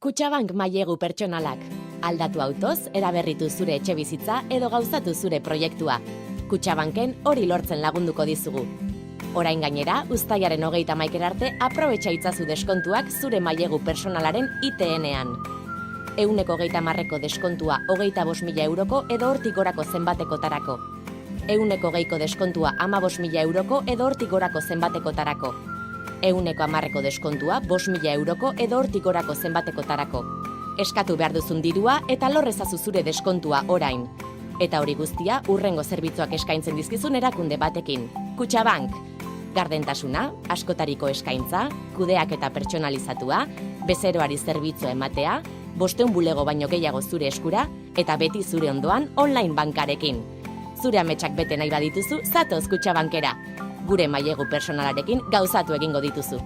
Kutxabank mailegu pertsonalak. Aldatu autoz, eraberritu zure etxebizitza edo gauzatu zure proiektua. Kutxabanken hori lortzen lagunduko dizugu. Orain gainera, uztailaren 31 arte aprobetxa itzazu deskontuak zure mailegu personalaren ITN-ean. 130ko deskontua 25.000 euroko edo hortik gorako zenbatekotarako. 120ko deskontua 15.000 euroko edo hortik gorako zenbatekotarako. 110ko deskontua 5.000 euroko edo hortik gorako zenbatekotarako. Eskatu behar duzun dirua eta lorrezazu zure deskontua orain. Eta hori guztia hurrengo zerbitzuak eskaintzen dizkizun erakunde batekin. Kutxabank. Gardentasuna, askotariko eskaintza, kudeaketa pertsonalizatua, bezeroari zerbitzua ematea, 500 bulego baino gehiago zure eskura, eta beti zure ondoan online bankarekin. Zure ametsak bete nahi badituzu, zatoz Kutxabankera. Gure mailegu personalarekin gauzatu egingo dituzu.